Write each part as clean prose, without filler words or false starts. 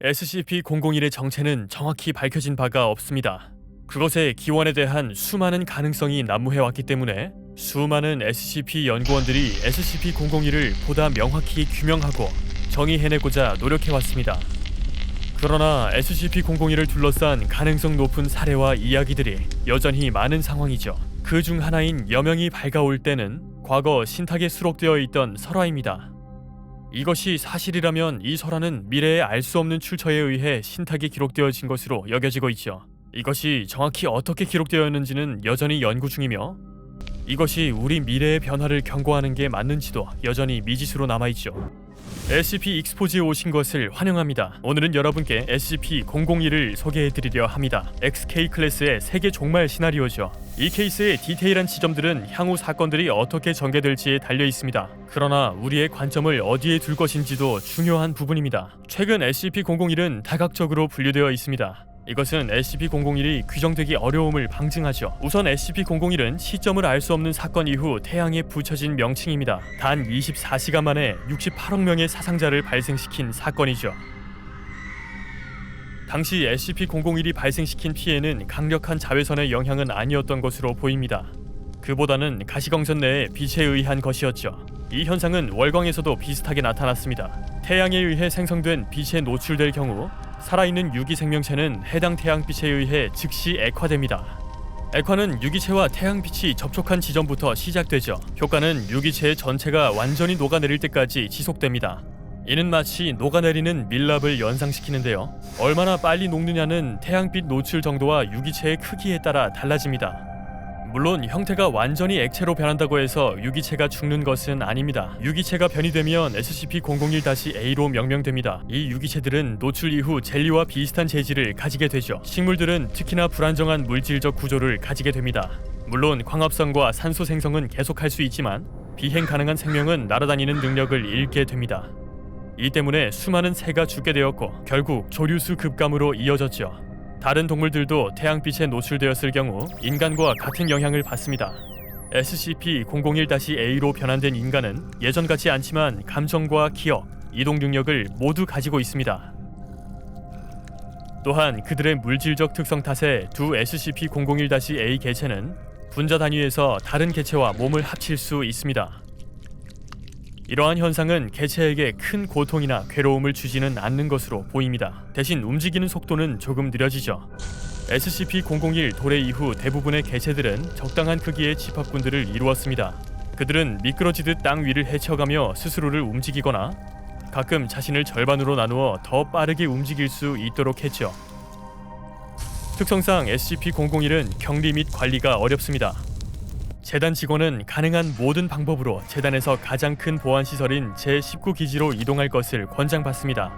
SCP-001의 정체는 정확히 밝혀진 바가 없습니다. 그것의 기원에 대한 수많은 가능성이 난무해왔기 때문에 수많은 SCP 연구원들이 SCP-001을 보다 명확히 규명하고 정의해내고자 노력해왔습니다. 그러나 SCP-001을 둘러싼 가능성 높은 사례와 이야기들이 여전히 많은 상황이죠. 그 중 하나인 여명이 밝아올 때는 과거 신탁에 수록되어 있던 설화입니다. 이것이 사실이라면 이 설화는 미래의 알 수 없는 출처에 의해 신탁이 기록되어진 것으로 여겨지고 있죠. 이것이 정확히 어떻게 기록되었는지는 여전히 연구 중이며 이것이 우리 미래의 변화를 경고하는 게 맞는지도 여전히 미지수로 남아있죠. SCP 익스포즈에 오신 것을 환영합니다. 오늘은 여러분께 SCP-001을 소개해드리려 합니다. XK 클래스의 세계 종말 시나리오죠. 이 케이스의 디테일한 지점들은 향후 사건들이 어떻게 전개될지에 달려있습니다. 그러나 우리의 관점을 어디에 둘 것인지도 중요한 부분입니다. 최근 SCP-001은 다각적으로 분류되어 있습니다. 이것은 SCP-001이 규정되기 어려움을 방증하죠. 우선 SCP-001은 시점을 알 수 없는 사건 이후 태양에 붙여진 명칭입니다. 단 24시간 만에 68억 명의 사상자를 발생시킨 사건이죠. 당시 SCP-001이 발생시킨 피해는 강력한 자외선의 영향은 아니었던 것으로 보입니다. 그보다는 가시광선 내의 빛에 의한 것이었죠. 이 현상은 월광에서도 비슷하게 나타났습니다. 태양에 의해 생성된 빛에 노출될 경우 살아있는 유기 생명체는 해당 태양빛에 의해 즉시 액화됩니다. 액화는 유기체와 태양빛이 접촉한 지점부터 시작되죠. 효과는 유기체 전체가 완전히 녹아내릴 때까지 지속됩니다. 이는 마치 녹아내리는 밀랍을 연상시키는데요. 얼마나 빨리 녹느냐는 태양빛 노출 정도와 유기체의 크기에 따라 달라집니다. 물론 형태가 완전히 액체로 변한다고 해서 유기체가 죽는 것은 아닙니다. 유기체가 변이되면 SCP-001-A로 명명됩니다. 이 유기체들은 노출 이후 젤리와 비슷한 재질을 가지게 되죠. 식물들은 특히나 불안정한 물질적 구조를 가지게 됩니다. 물론 광합성과 산소 생성은 계속할 수 있지만 비행 가능한 생명은 날아다니는 능력을 잃게 됩니다. 이 때문에 수많은 새가 죽게 되었고 결국 조류수 급감으로 이어졌죠. 다른 동물들도 태양빛에 노출되었을 경우 인간과 같은 영향을 받습니다. SCP-001-A로 변환된 인간은 예전 같지 않지만 감정과 기억, 이동 능력을 모두 가지고 있습니다. 또한 그들의 물질적 특성 탓에 두 SCP-001-A 개체는 분자 단위에서 다른 개체와 몸을 합칠 수 있습니다. 이러한 현상은 개체에게 큰 고통이나 괴로움을 주지는 않는 것으로 보입니다. 대신 움직이는 속도는 조금 느려지죠. SCP-001 도래 이후 대부분의 개체들은 적당한 크기의 집합군들을 이루었습니다. 그들은 미끄러지듯 땅 위를 헤쳐가며 스스로를 움직이거나 가끔 자신을 절반으로 나누어 더 빠르게 움직일 수 있도록 했죠. 특성상 SCP-001은 격리 및 관리가 어렵습니다. 재단 직원은 가능한 모든 방법으로 재단에서 가장 큰 보안시설인 제19기지로 이동할 것을 권장받습니다.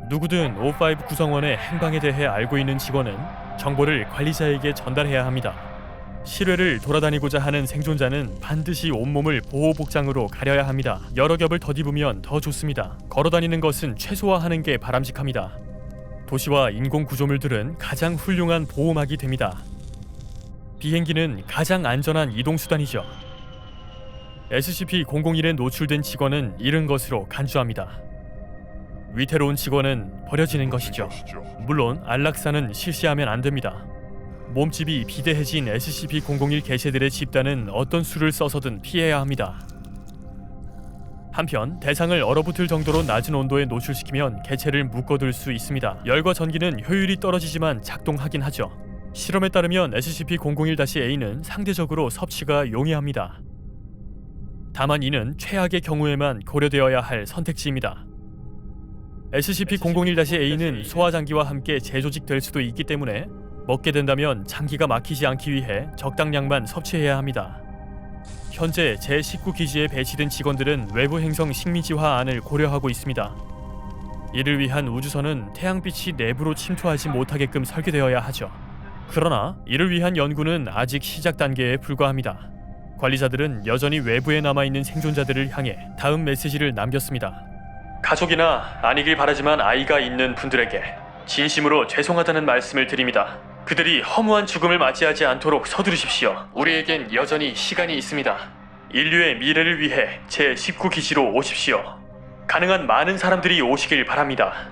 누구든 O5 구성원의 행방에 대해 알고 있는 직원은 정보를 관리자에게 전달해야 합니다. 실외를 돌아다니고자 하는 생존자는 반드시 온몸을 보호복장으로 가려야 합니다. 여러 겹을 덧입으면 더 좋습니다. 걸어다니는 것은 최소화하는 게 바람직합니다. 도시와 인공구조물들은 가장 훌륭한 보호막이 됩니다. 비행기는 가장 안전한 이동수단이죠. SCP-001에 노출된 직원은 잃은 것으로 간주합니다. 위태로운 직원은 버려지는 것이죠. 물론 안락사는 실시하면 안 됩니다. 몸집이 비대해진 SCP-001 개체들의 집단은 어떤 수를 써서든 피해야 합니다. 한편 대상을 얼어붙을 정도로 낮은 온도에 노출시키면 개체를 묶어둘 수 있습니다. 열과 전기는 효율이 떨어지지만 작동하긴 하죠. 실험에 따르면 SCP-001-A는 상대적으로 섭취가 용이합니다. 다만 이는 최악의 경우에만 고려되어야 할 선택지입니다. SCP-001-A는 소화장기와 함께 재조직될 수도 있기 때문에 먹게 된다면 장기가 막히지 않기 위해 적당량만 섭취해야 합니다. 현재 제19기지에 배치된 직원들은 외부 행성 식민지화안을 고려하고 있습니다. 이를 위한 우주선은 태양빛이 내부로 침투하지 못하게끔 설계되어야 하죠. 그러나 이를 위한 연구는 아직 시작 단계에 불과합니다. 관리자들은 여전히 외부에 남아있는 생존자들을 향해 다음 메시지를 남겼습니다. 가족이나 아니길 바라지만 아이가 있는 분들에게 진심으로 죄송하다는 말씀을 드립니다. 그들이 허무한 죽음을 맞이하지 않도록 서두르십시오. 우리에겐 여전히 시간이 있습니다. 인류의 미래를 위해 제19기지로 오십시오. 가능한 많은 사람들이 오시길 바랍니다.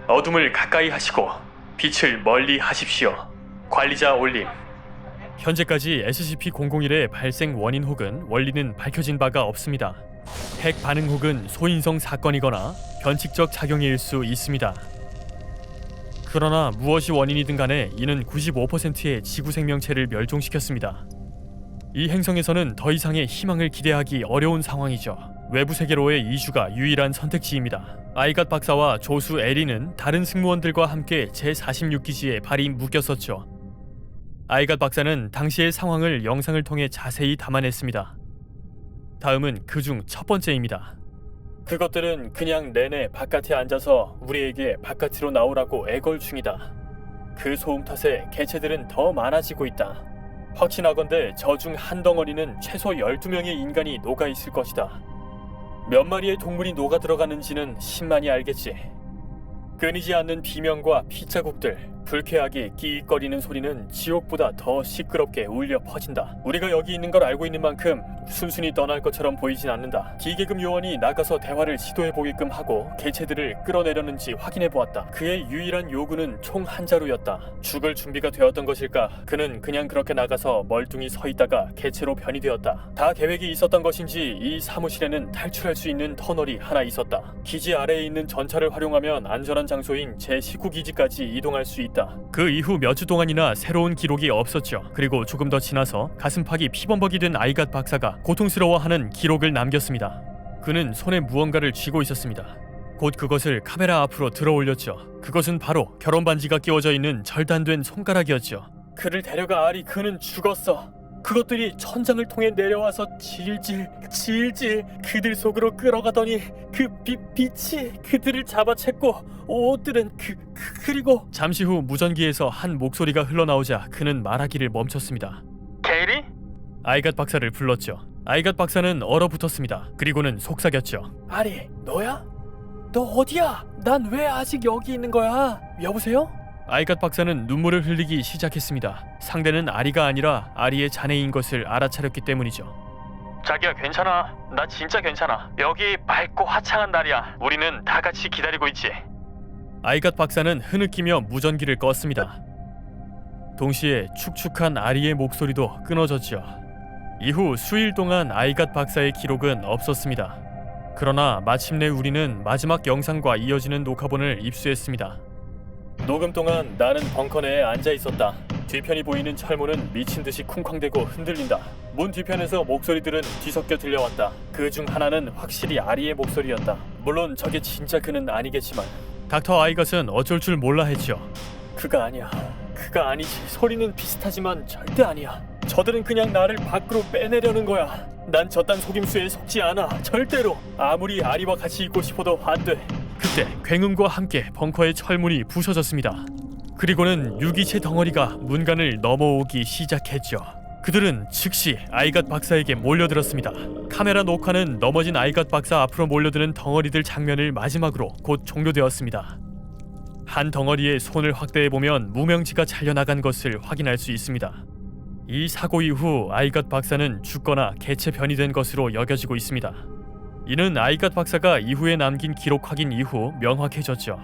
어둠을 가까이 하시고 빛을 멀리 하십시오. 관리자 올림. 현재까지 SCP-001의 발생 원인 혹은 원리는 밝혀진 바가 없습니다. 핵 반응 혹은 소인성 사건이거나 변칙적 작용일 수 있습니다. 그러나 무엇이 원인이든 간에 이는 95%의 지구 생명체를 멸종시켰습니다. 이 행성에서는 더 이상의 희망을 기대하기 어려운 상황이죠. 외부 세계로의 이주가 유일한 선택지입니다. 아이갓 박사와 조수 에리는 다른 승무원들과 함께 제46기지에 발이 묶였었죠. 아이갓 박사는 당시의 상황을 영상을 통해 자세히 담아냈습니다. 다음은 그중 첫 번째입니다. 그것들은 그냥 내내 바깥에 앉아서 우리에게 바깥으로 나오라고 애걸 중이다. 그 소음 탓에 개체들은 더 많아지고 있다. 확신하건대 저 중 한 덩어리는 최소 12명의 인간이 녹아있을 것이다. 몇 마리의 동물이 녹아 들어가는지는 신만이 알겠지. 끊이지 않는 비명과 피자국들, 불쾌하게 끼익거리는 소리는 지옥보다 더 시끄럽게 울려 퍼진다. 우리가 여기 있는 걸 알고 있는 만큼 순순히 떠날 것처럼 보이진 않는다. 디계급 요원이 나가서 대화를 시도해보게끔 하고 개체들을 끌어내려는지 확인해보았다. 그의 유일한 요구는 총 한 자루였다. 죽을 준비가 되었던 것일까? 그는 그냥 그렇게 나가서 멀뚱히 서 있다가 개체로 변이 되었다. 다 계획이 있었던 것인지 이 사무실에는 탈출할 수 있는 터널이 하나 있었다. 기지 아래에 있는 전차를 활용하면 안전한 장소인 제19기지까지 이동할 수 있다. 그 이후 몇 주 동안이나 새로운 기록이 없었죠. 그리고 조금 더 지나서 가슴팍이 피범벅이 된 아이갓 박사가 고통스러워하는 기록을 남겼습니다. 그는 손에 무언가를 쥐고 있었습니다. 곧 그것을 카메라 앞으로 들어 올렸죠. 그것은 바로 결혼 반지가 끼워져 있는 절단된 손가락이었죠. 그를 데려가 아리, 그는 죽었어. 그것들이 천장을 통해 내려와서 질질 그들 속으로 끌어가더니 그 빛이 그들을 잡아챘고 옷들은 그리고 잠시 후 무전기에서 한 목소리가 흘러나오자 그는 말하기를 멈췄습니다. 게리? 아이갓 박사를 불렀죠. 아이갓 박사는 얼어붙었습니다. 그리고는 속삭였죠. 아리, 너야? 너 어디야? 난 왜 아직 여기 있는 거야? 여보세요? 아이갓 박사는 눈물을 흘리기 시작했습니다. 상대는 아리가 아니라 아리의 자네인 것을 알아차렸기 때문이죠. 자기야, 괜찮아. 나 진짜 괜찮아. 여기 맑고 화창한 날이야. 우리는 다 같이 기다리고 있지. 아이갓 박사는 흐느끼며 무전기를 껐습니다. 동시에 축축한 아리의 목소리도 끊어졌죠. 이후 수일 동안 아이갓 박사의 기록은 없었습니다. 그러나 마침내 우리는 마지막 영상과 이어지는 녹화본을 입수했습니다. 녹음 동안 나는 벙커 내에 앉아 있었다. 뒤편이 보이는 철문은 미친 듯이 쿵쾅대고 흔들린다. 문 뒤편에서 목소리들은 뒤섞여 들려왔다. 그 중 하나는 확실히 아리의 목소리였다. 물론 저게 진짜 그는 아니겠지만 닥터 아이갓은 어쩔 줄 몰라 했죠. 그가 아니야. 그가 아니지. 소리는 비슷하지만 절대 아니야. 저들은 그냥 나를 밖으로 빼내려는 거야. 난 저딴 속임수에 속지 않아. 절대로. 아무리 아리와 같이 있고 싶어도 안 돼. 그때 굉음과 함께 벙커의 철문이 부서졌습니다. 그리고는 유기체 덩어리가 문간을 넘어오기 시작했죠. 그들은 즉시 아이갓 박사에게 몰려들었습니다. 카메라 녹화는 넘어진 아이갓 박사 앞으로 몰려드는 덩어리들 장면을 마지막으로 곧 종료되었습니다. 한 덩어리의 손을 확대해보면 무명지가 잘려나간 것을 확인할 수 있습니다. 이 사고 이후 아이갓 박사는 죽거나 개체 변이된 것으로 여겨지고 있습니다. 이는 아이갓 박사가 이후에 남긴 기록 확인 이후 명확해졌죠.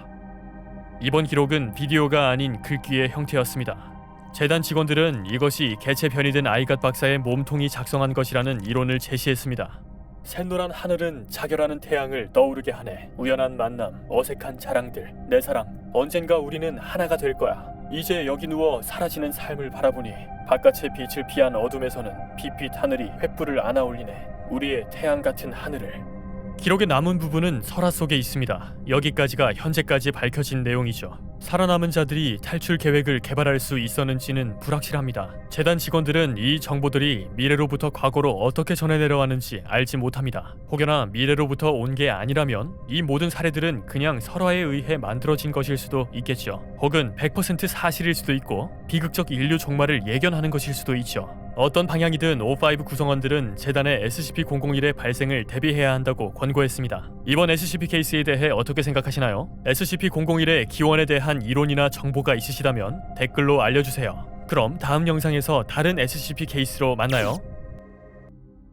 이번 기록은 비디오가 아닌 글귀의 형태였습니다. 재단 직원들은 이것이 개체 변이된 아이갓 박사의 몸통이 작성한 것이라는 이론을 제시했습니다. 샛노란 하늘은 자결하는 태양을 떠오르게 하네. 우연한 만남, 어색한 자랑들, 내 사랑, 언젠가 우리는 하나가 될 거야. 이제 여기 누워 사라지는 삶을 바라보니 바깥의 빛을 피한 어둠에서는 빛빛 하늘이 횃불을 안아올리네. 우리의 태양 같은 하늘을. 기록의 남은 부분은 설화 속에 있습니다. 여기까지가 현재까지 밝혀진 내용이죠. 살아남은 자들이 탈출 계획을 개발할 수 있었는지는 불확실합니다. 재단 직원들은 이 정보들이 미래로부터 과거로 어떻게 전해 내려왔는지 알지 못합니다. 혹여나 미래로부터 온 게 아니라면 이 모든 사례들은 그냥 설화에 의해 만들어진 것일 수도 있겠죠. 혹은 100% 사실일 수도 있고 비극적 인류 종말을 예견하는 것일 수도 있죠. 어떤 방향이든 O5 구성원들은 재단의 SCP-001의 발생을 대비해야 한다고 권고했습니다. 이번 SCP 케이스에 대해 어떻게 생각하시나요? SCP-001의 기원에 대한 이론이나 정보가 있으시다면 댓글로 알려주세요. 그럼 다음 영상에서 다른 SCP 케이스로 만나요.